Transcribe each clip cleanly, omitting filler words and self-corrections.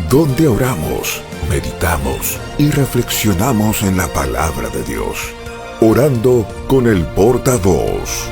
donde oramos, meditamos y reflexionamos en la palabra de Dios. Orando con el portavoz.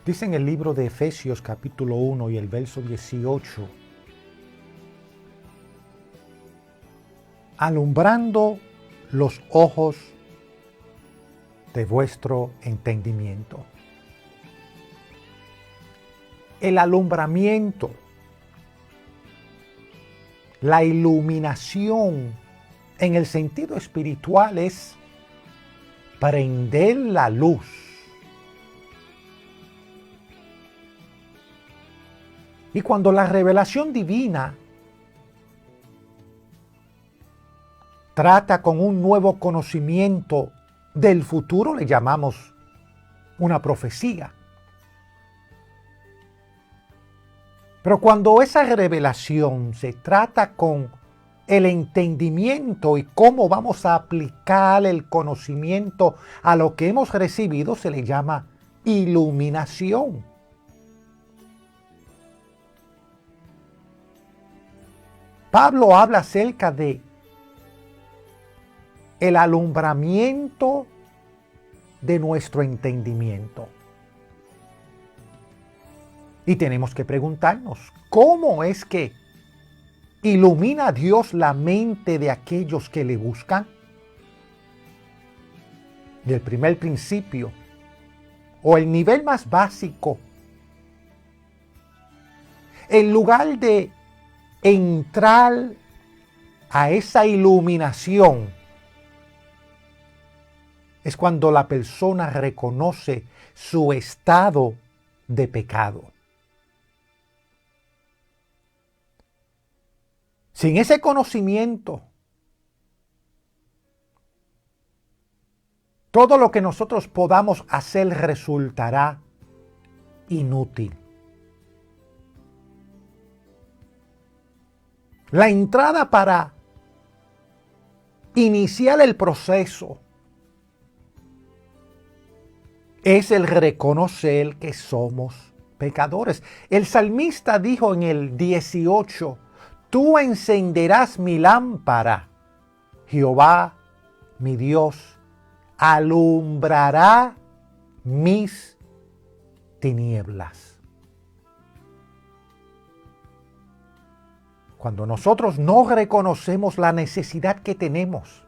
Dice en el libro de Efesios capítulo 1 y el verso 18, alumbrando los ojos de vuestro entendimiento. El alumbramiento, la iluminación en el sentido espiritual es prender la luz. Y cuando la revelación divina trata con un nuevo conocimiento del futuro, le llamamos una profecía. Pero cuando esa revelación se trata con el entendimiento y cómo vamos a aplicar el conocimiento a lo que hemos recibido, se le llama iluminación. Pablo habla acerca de el alumbramiento de nuestro entendimiento. Y tenemos que preguntarnos, ¿cómo es que ilumina Dios la mente de aquellos que le buscan? Y el primer principio, o el nivel más básico, en lugar de entrar a esa iluminación, es cuando la persona reconoce su estado de pecado. Sin ese conocimiento, todo lo que nosotros podamos hacer resultará inútil. La entrada para iniciar el proceso es el reconocer que somos pecadores. El salmista dijo en el 18, tú encenderás mi lámpara, Jehová, mi Dios, alumbrará mis tinieblas. Cuando nosotros no reconocemos la necesidad que tenemos,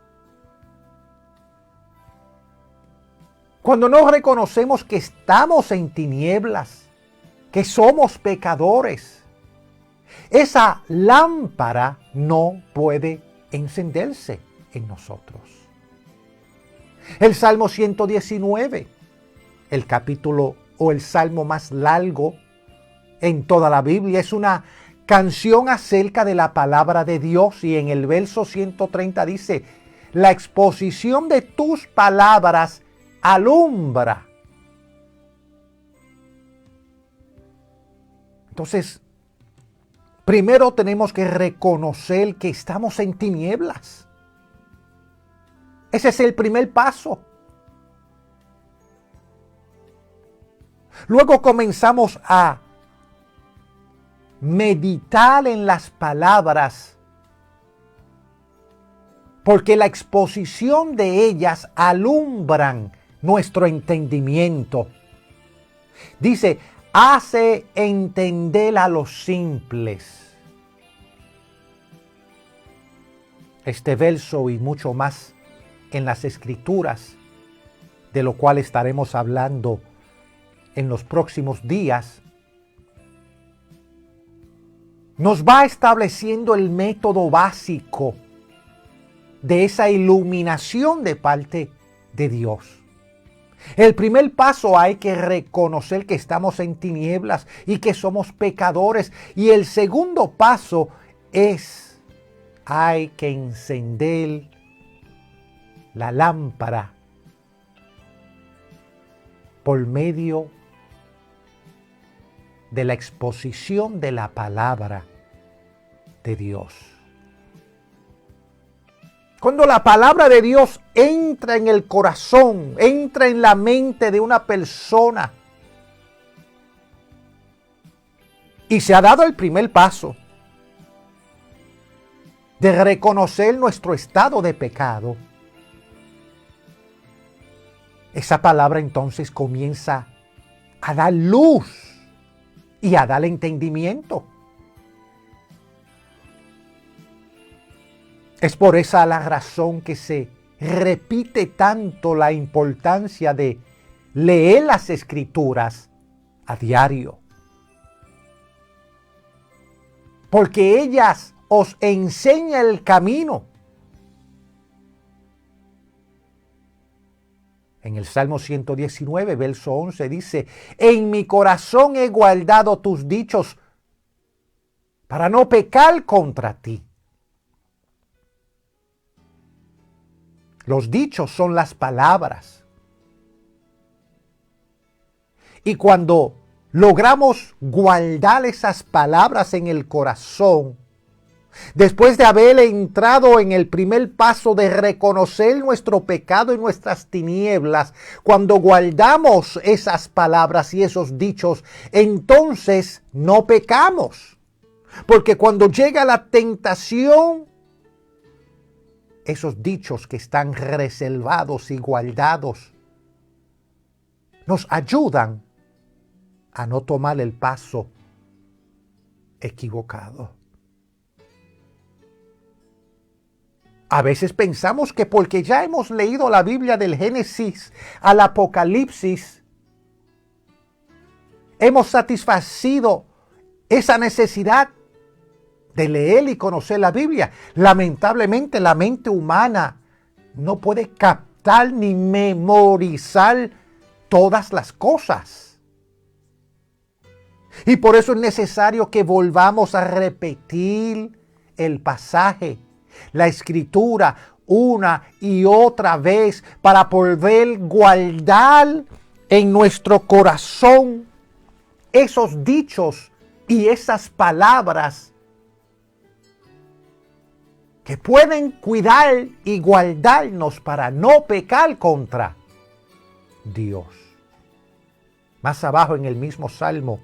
cuando no reconocemos que estamos en tinieblas, que somos pecadores, esa lámpara no puede encenderse en nosotros. El Salmo 119, el capítulo o el salmo más largo en toda la Biblia, es una canción acerca de la palabra de Dios, y en el verso 130 dice: la exposición de tus palabras alumbra. Entonces, primero tenemos que reconocer que estamos en tinieblas. Ese es el primer paso. Luego comenzamos a meditar en las palabras, porque la exposición de ellas alumbran nuestro entendimiento. Dice: hace entender a los simples. Este verso y mucho más en las Escrituras, de lo cual estaremos hablando en los próximos días, nos va estableciendo el método básico de esa iluminación de parte de Dios. El primer paso, hay que reconocer que estamos en tinieblas y que somos pecadores. Y el segundo paso es: hay que encender la lámpara por medio de la exposición de la palabra de Dios. Cuando la palabra de Dios entra en el corazón, entra en la mente de una persona, y se ha dado el primer paso de reconocer nuestro estado de pecado, esa palabra entonces comienza a dar luz y a dar entendimiento. Es por esa la razón que se repite tanto la importancia de leer las Escrituras a diario, porque ellas os enseñan el camino. En el Salmo 119, verso 11 dice: en mi corazón he guardado tus dichos para no pecar contra ti. Los dichos son las palabras. Y cuando logramos guardar esas palabras en el corazón, después de haber entrado en el primer paso de reconocer nuestro pecado y nuestras tinieblas, cuando guardamos esas palabras y esos dichos, entonces no pecamos. Porque cuando llega la tentación, esos dichos que están reservados y guardados nos ayudan a no tomar el paso equivocado. A veces pensamos que porque ya hemos leído la Biblia del Génesis al Apocalipsis, hemos satisfacido esa necesidad de leer y conocer la Biblia. Lamentablemente, la mente humana no puede captar ni memorizar todas las cosas. Y por eso es necesario que volvamos a repetir el pasaje, la Escritura, una y otra vez, para poder guardar en nuestro corazón esos dichos y esas palabras que pueden cuidar y guardarnos para no pecar contra Dios. Más abajo en el mismo Salmo,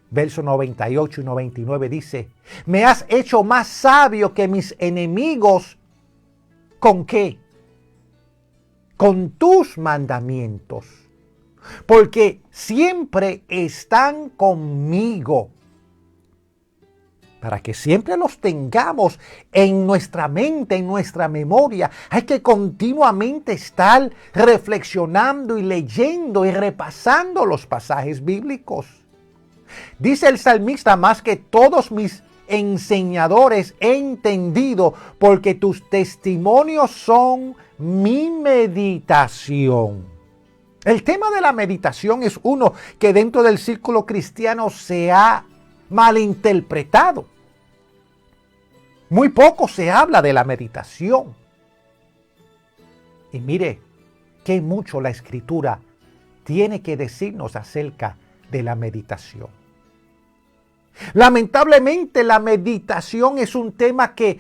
versos 98 y 99 dice: me has hecho más sabio que mis enemigos. ¿Con qué? Con tus mandamientos, porque siempre están conmigo. para que siempre los tengamos en nuestra mente, en nuestra memoria. Hay que continuamente estar reflexionando y leyendo y repasando los pasajes bíblicos. Dice el salmista: más que todos mis enseñadores he entendido, porque tus testimonios son mi meditación. El tema de la meditación es uno que dentro del círculo cristiano se ha malinterpretado. Muy poco se habla de la meditación. Y mire, qué mucho la Escritura tiene que decirnos acerca de la meditación. Lamentablemente, la meditación es un tema que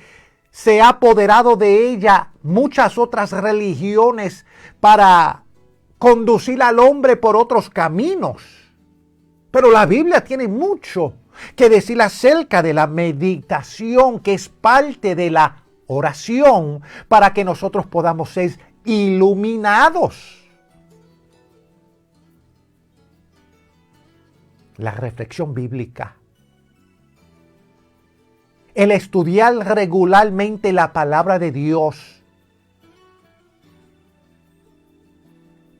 se ha apoderado de ella muchas otras religiones para conducir al hombre por otros caminos. Pero la Biblia tiene mucho que decir acerca de la meditación, que es parte de la oración, para que nosotros podamos ser iluminados. La reflexión bíblica, el estudiar regularmente la palabra de Dios,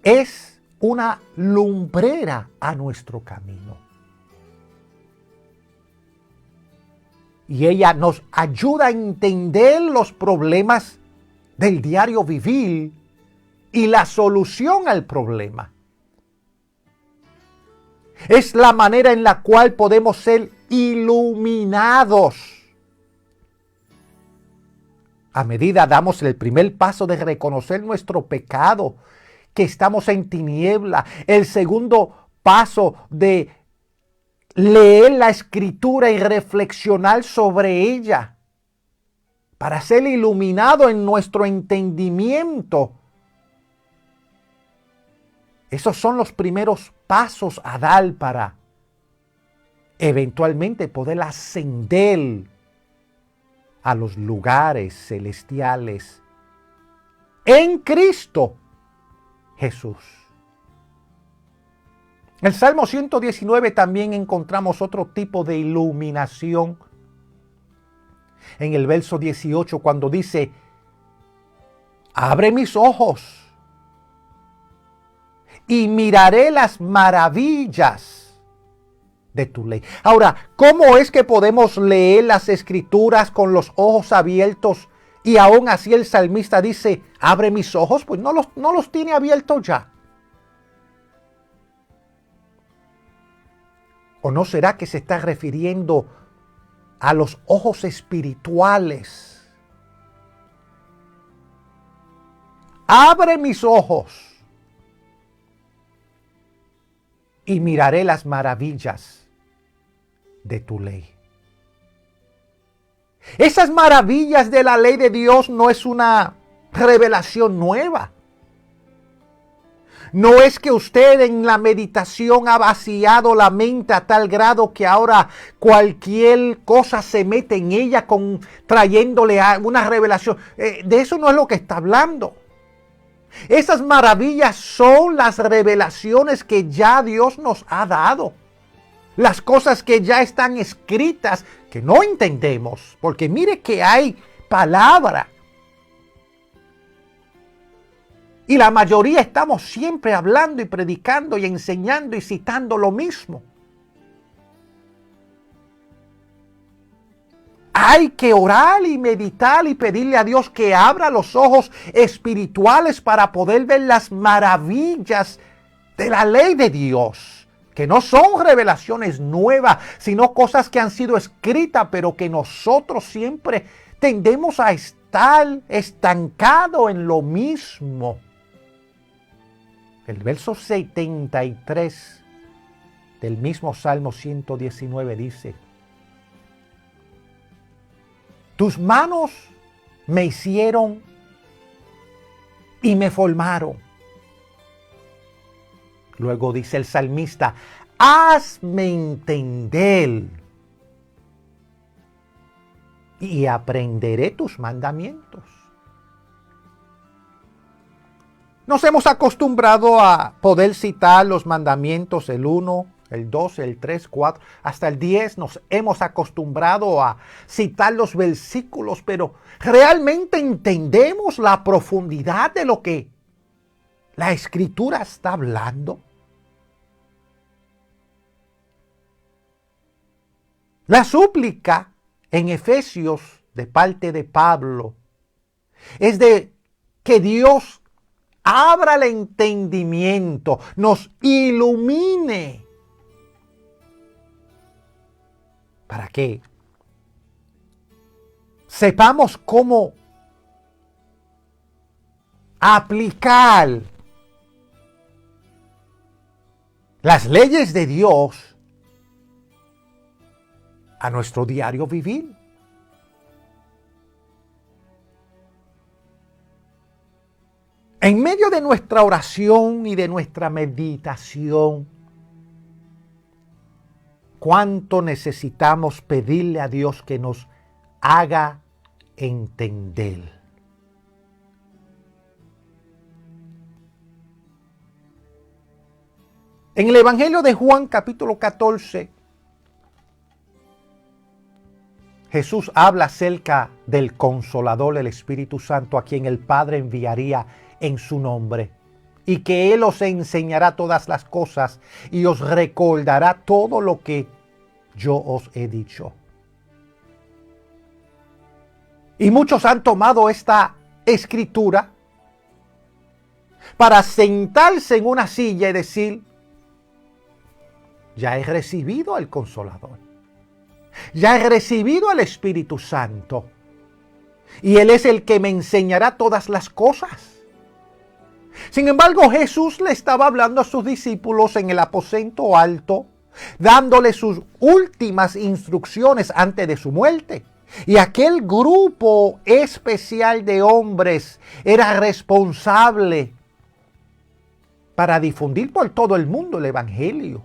es una lumbrera a nuestro camino. Y ella nos ayuda a entender los problemas del diario vivir y la solución al problema. Es la manera en la cual podemos ser iluminados. A medida damos el primer paso de reconocer nuestro pecado, que estamos en tiniebla. El segundo paso de leer la Escritura y reflexionar sobre ella para ser iluminado en nuestro entendimiento. Esos son los primeros pasos a dar para eventualmente poder ascender a los lugares celestiales en Cristo Jesús. En el Salmo 119 también encontramos otro tipo de iluminación. En el verso 18, cuando dice: abre mis ojos y miraré las maravillas de tu ley. Ahora, ¿cómo es que podemos leer las Escrituras con los ojos abiertos y aún así el salmista dice: abre mis ojos? Pues no los tiene abiertos ya. ¿O no será que se está refiriendo a los ojos espirituales? Abre mis ojos y miraré las maravillas de tu ley. Esas maravillas de la ley de Dios no es una revelación nueva. No es que usted en la meditación ha vaciado la mente a tal grado que ahora cualquier cosa se mete en ella trayéndole una revelación. De eso no es lo que está hablando. Esas maravillas son las revelaciones que ya Dios nos ha dado. Las cosas que ya están escritas, que no entendemos. Porque mire que hay palabra. Y la mayoría estamos siempre hablando y predicando y enseñando y citando lo mismo. Hay que orar y meditar y pedirle a Dios que abra los ojos espirituales para poder ver las maravillas de la ley de Dios. Que no son revelaciones nuevas, sino cosas que han sido escritas, pero que nosotros siempre tendemos a estar estancados en lo mismo. El verso 73 del mismo Salmo 119 dice: tus manos me hicieron y me formaron. Luego dice el salmista: hazme entender y aprenderé tus mandamientos. Nos hemos acostumbrado a poder citar los mandamientos el uno el 12, el 3, 4, hasta el 10 nos hemos acostumbrado a citar los versículos, pero ¿realmente entendemos la profundidad de lo que la Escritura está hablando? La súplica en Efesios de parte de Pablo es de que Dios abra el entendimiento, nos ilumine. ¿Para qué? Sepamos cómo aplicar las leyes de Dios a nuestro diario vivir. En medio de nuestra oración y de nuestra meditación, ¿cuánto necesitamos pedirle a Dios que nos haga entender? En el Evangelio de Juan, capítulo 14, Jesús habla acerca del Consolador, el Espíritu Santo, a quien el Padre enviaría en su nombre, y que Él os enseñará todas las cosas y os recordará todo lo que yo os he dicho. Y muchos han tomado esta escritura para sentarse en una silla y decir: ya he recibido al Consolador, ya he recibido al Espíritu Santo, y Él es el que me enseñará todas las cosas. Sin embargo, Jesús le estaba hablando a sus discípulos en el aposento alto, dándole sus últimas instrucciones antes de su muerte. Y aquel grupo especial de hombres era responsable para difundir por todo el mundo el Evangelio.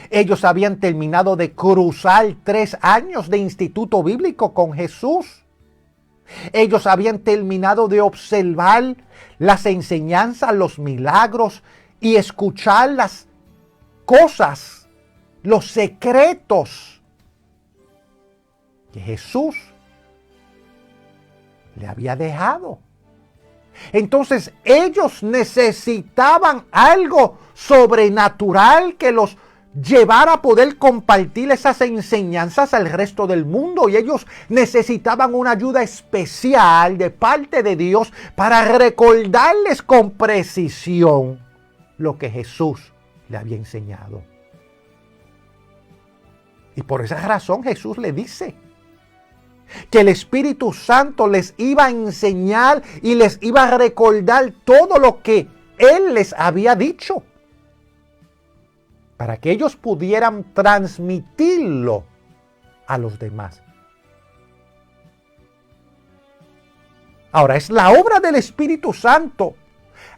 Ellos habían terminado de cruzar 3 años de instituto bíblico con Jesús. Ellos habían terminado de observar las enseñanzas, los milagros y escuchar las cosas, los secretos que Jesús le había dejado. Entonces ellos necesitaban algo sobrenatural que los llevara a poder compartir esas enseñanzas al resto del mundo, y ellos necesitaban una ayuda especial de parte de Dios para recordarles con precisión lo que Jesús le había enseñado. Y por esa razón Jesús le dice que el Espíritu Santo les iba a enseñar y les iba a recordar todo lo que Él les había dicho, para que ellos pudieran transmitirlo a los demás. Ahora, es la obra del Espíritu Santo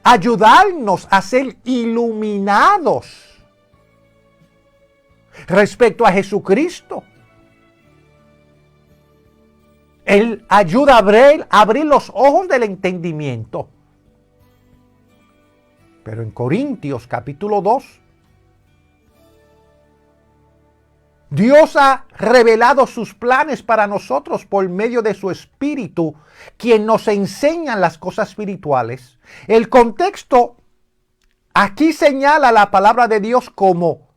ayudarnos a ser iluminados respecto a Jesucristo. Él ayuda a abrir los ojos del entendimiento. Pero en Corintios capítulo 2, Dios ha revelado sus planes para nosotros por medio de su Espíritu, quien nos enseña las cosas espirituales. El contexto aquí señala la palabra de Dios como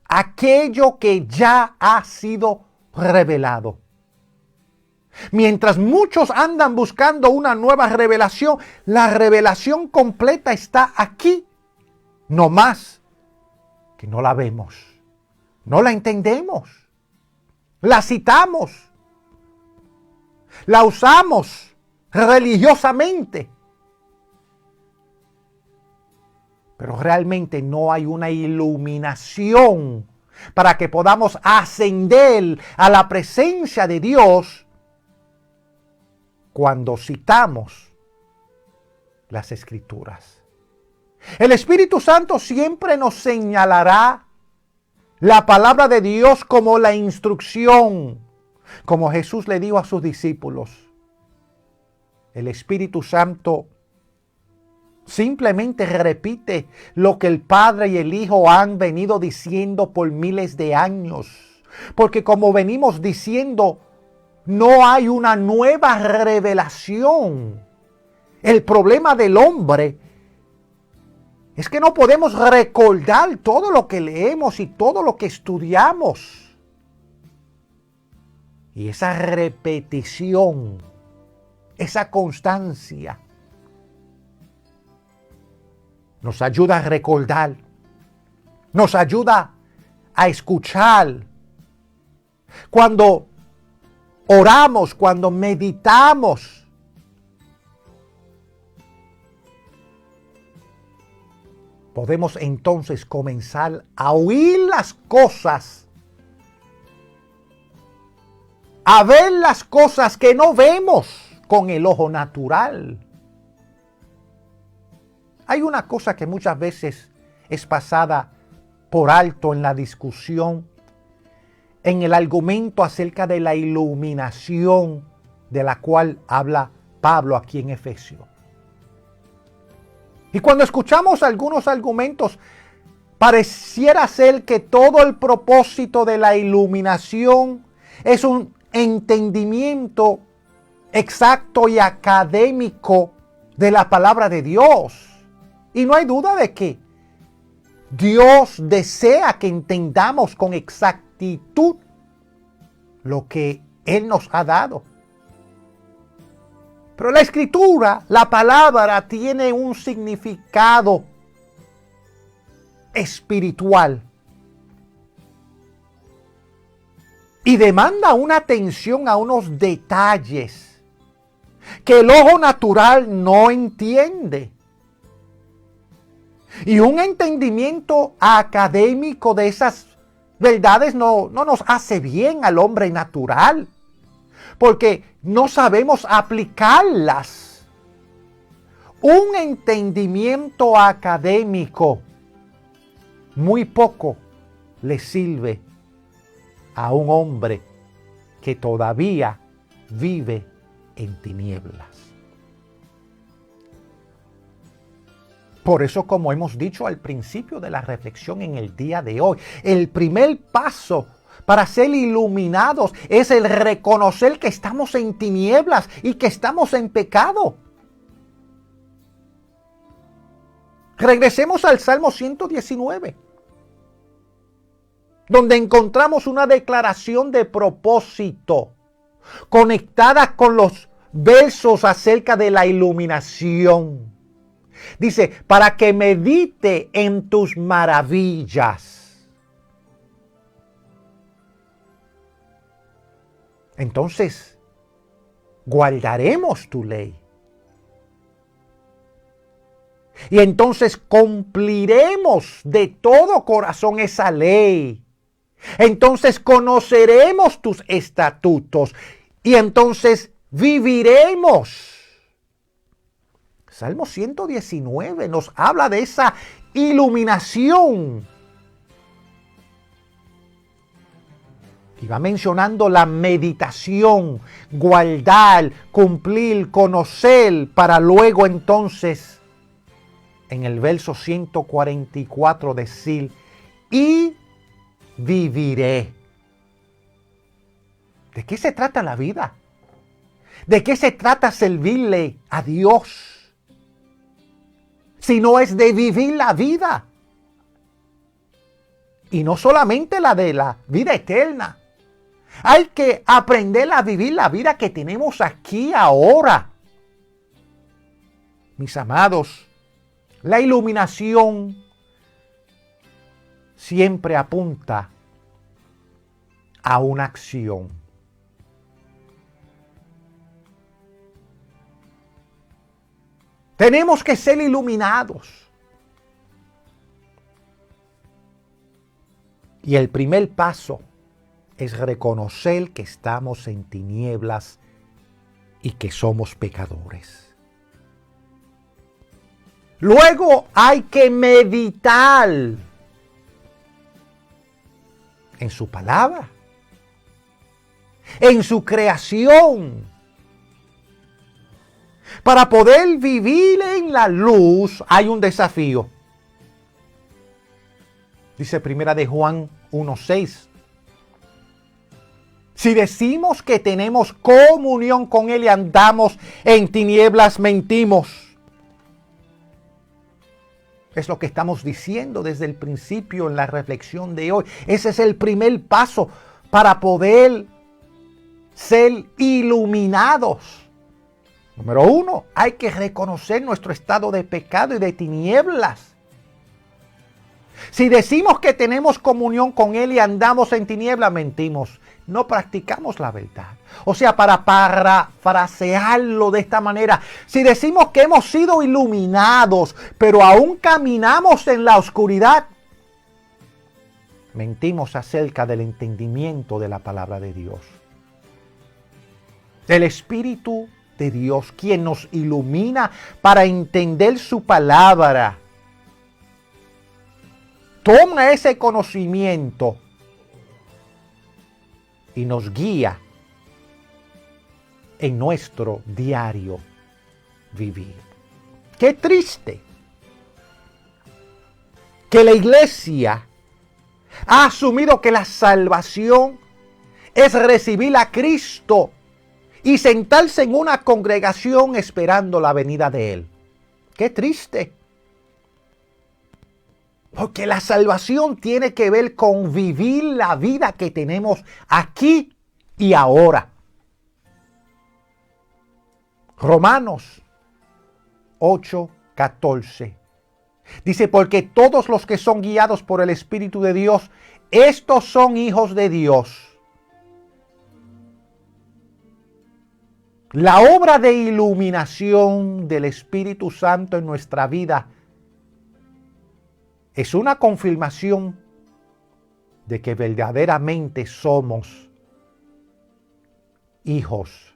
aquello que ya ha sido revelado. Mientras muchos andan buscando una nueva revelación, la revelación completa está aquí. No más que no la vemos. No la entendemos, la citamos, la usamos religiosamente, pero realmente no hay una iluminación para que podamos ascender a la presencia de Dios cuando citamos las Escrituras. El Espíritu Santo siempre nos señalará la palabra de Dios como la instrucción, como Jesús le dijo a sus discípulos. El Espíritu Santo simplemente repite lo que el Padre y el Hijo han venido diciendo por miles de años. Porque como venimos diciendo, no hay una nueva revelación. El problema del hombre es que no podemos recordar todo lo que leemos y todo lo que estudiamos. Y esa repetición, esa constancia, nos ayuda a recordar, nos ayuda a escuchar. Cuando oramos, cuando meditamos, podemos entonces comenzar a oír las cosas, a ver las cosas que no vemos con el ojo natural. Hay una cosa que muchas veces es pasada por alto en la discusión, en el argumento acerca de la iluminación de la cual habla Pablo aquí en Efesios. Y cuando escuchamos algunos argumentos, pareciera ser que todo el propósito de la iluminación es un entendimiento exacto y académico de la palabra de Dios. Y no hay duda de que Dios desea que entendamos con exactitud lo que Él nos ha dado. Pero la escritura, la palabra, tiene un significado espiritual y demanda una atención a unos detalles que el ojo natural no entiende. Y un entendimiento académico de esas verdades no nos hace bien al hombre natural, porque no sabemos aplicarlas. Un entendimiento académico muy poco le sirve a un hombre que todavía vive en tinieblas. Por eso, como hemos dicho al principio de la reflexión en el día de hoy, el primer paso para ser iluminados es el reconocer que estamos en tinieblas y que estamos en pecado. Regresemos al Salmo 119, donde encontramos una declaración de propósito conectada con los versos acerca de la iluminación. Dice, para que medite en tus maravillas. Entonces, guardaremos tu ley. Y entonces cumpliremos de todo corazón esa ley. Entonces conoceremos tus estatutos. Y entonces viviremos. Salmo 119 nos habla de esa iluminación. Y va mencionando la meditación, guardar, cumplir, conocer, para luego entonces, en el verso 144 decir, y viviré. ¿De qué se trata la vida? ¿De qué se trata servirle a Dios? Si no es de vivir la vida. Y no solamente la de la vida eterna. Hay que aprender a vivir la vida que tenemos aquí ahora. Mis amados, la iluminación siempre apunta a una acción. Tenemos que ser iluminados. Y el primer paso es reconocer que estamos en tinieblas y que somos pecadores. Luego hay que meditar en su palabra, en su creación. Para poder vivir en la luz hay un desafío. Dice Primera de Juan 1:6. Si decimos que tenemos comunión con Él y andamos en tinieblas, mentimos. Es lo que estamos diciendo desde el principio en la reflexión de hoy. Ese es el primer paso para poder ser iluminados. Número 1, hay que reconocer nuestro estado de pecado y de tinieblas. Si decimos que tenemos comunión con Él y andamos en tinieblas, mentimos. No practicamos la verdad. O sea, para parafrasearlo de esta manera, si decimos que hemos sido iluminados, pero aún caminamos en la oscuridad, mentimos acerca del entendimiento de la palabra de Dios. El Espíritu de Dios, quien nos ilumina para entender su palabra, toma ese conocimiento y nos guía en nuestro diario vivir. Qué triste que la iglesia ha asumido que la salvación es recibir a Cristo y sentarse en una congregación esperando la venida de Él. Qué triste. Porque la salvación tiene que ver con vivir la vida que tenemos aquí y ahora. Romanos 8:14 dice, porque todos los que son guiados por el Espíritu de Dios, estos son hijos de Dios. La obra de iluminación del Espíritu Santo en nuestra vida es una confirmación de que verdaderamente somos hijos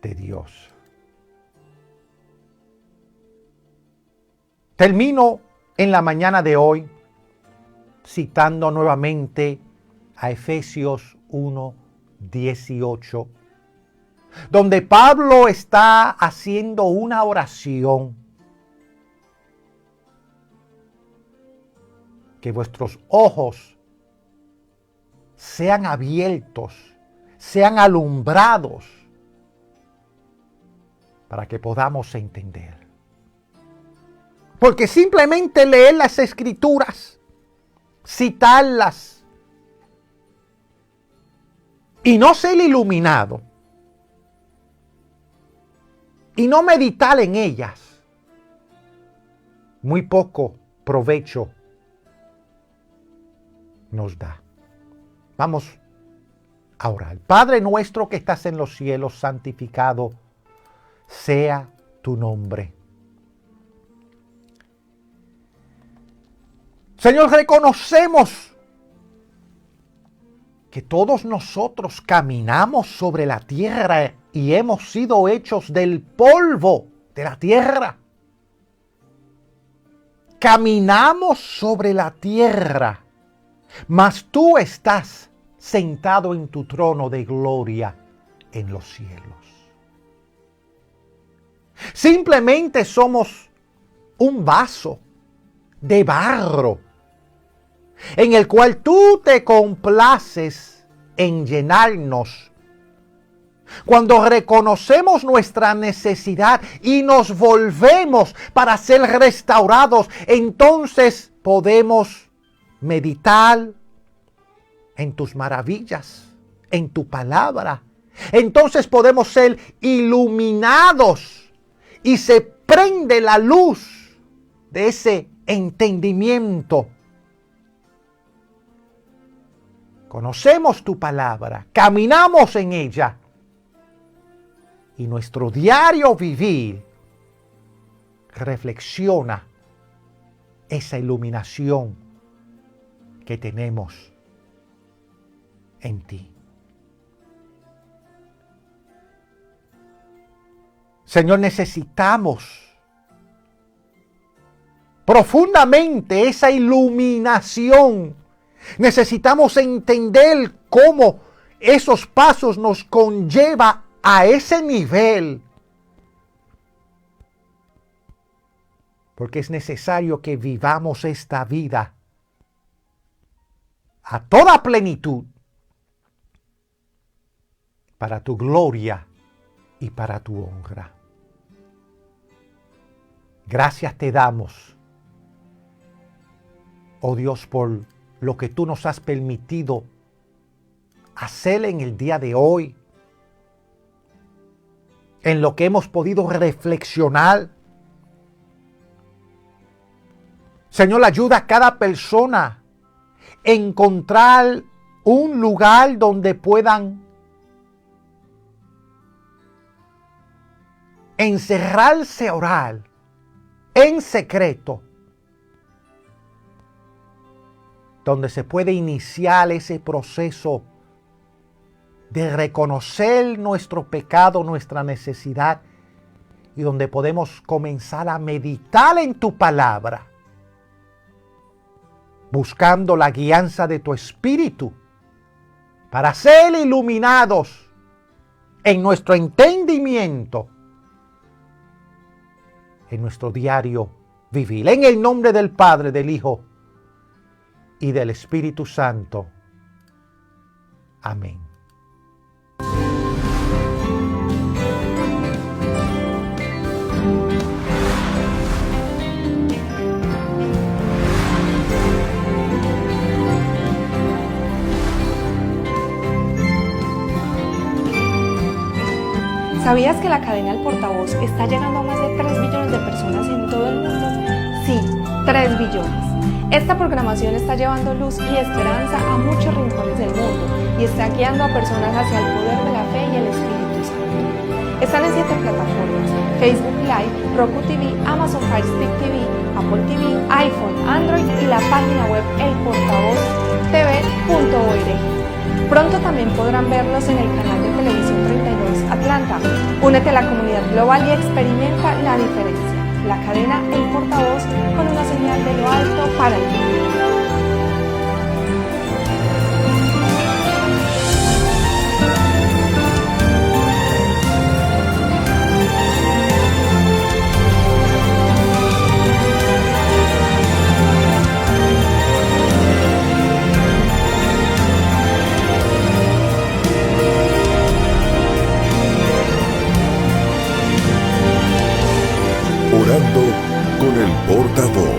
de Dios. Termino en la mañana de hoy citando nuevamente a Efesios 1:18, donde Pablo está haciendo una oración. Que vuestros ojos sean abiertos, sean alumbrados, para que podamos entender. Porque simplemente leer las Escrituras, citarlas, y no ser iluminado, y no meditar en ellas, muy poco provecho nos da. Vamos a orar. Padre nuestro que estás en los cielos, santificado sea tu nombre. Señor, reconocemos que todos nosotros caminamos sobre la tierra y hemos sido hechos del polvo de la tierra. Caminamos sobre la tierra, mas tú estás sentado en tu trono de gloria en los cielos. Simplemente somos un vaso de barro en el cual tú te complaces en llenarnos. Cuando reconocemos nuestra necesidad y nos volvemos para ser restaurados, entonces podemos meditar en tus maravillas, en tu palabra. Entonces podemos ser iluminados y se prende la luz de ese entendimiento. Conocemos tu palabra, caminamos en ella y nuestro diario vivir reflexiona esa iluminación que tenemos en ti. Señor, necesitamos profundamente esa iluminación. Necesitamos entender cómo esos pasos nos conlleva a ese nivel porque es necesario que vivamos esta vida a toda plenitud para tu gloria y para tu honra. Gracias te damos, oh Dios, por lo que tú nos has permitido hacer en el día de hoy, en lo que hemos podido reflexionar. Señor, ayuda a cada persona a encontrar un lugar donde puedan encerrarse a orar en secreto, donde se puede iniciar ese proceso de reconocer nuestro pecado, nuestra necesidad, y donde podemos comenzar a meditar en tu palabra, buscando la guianza de tu Espíritu, para ser iluminados en nuestro entendimiento, en nuestro diario vivir. En el nombre del Padre, del Hijo y del Espíritu Santo. Amén. ¿Sabías que la cadena El Portavoz está llegando a más de 3 billones de personas en todo el mundo? Sí, 3 billones. Esta programación está llevando luz y esperanza a muchos rincones del mundo y está guiando a personas hacia el poder de la fe y el Espíritu Santo. Están en 7 plataformas: Facebook Live, Roku TV, Amazon Fire Stick TV, Apple TV, iPhone, Android y la página web elportavoztv.org. Pronto también podrán verlos en el canal de televisión 32 Atlanta. Únete a la comunidad global y experimenta la diferencia. La cadena El Portavoz, con una señal de lo alto para el mundo. Orando con el portavoz.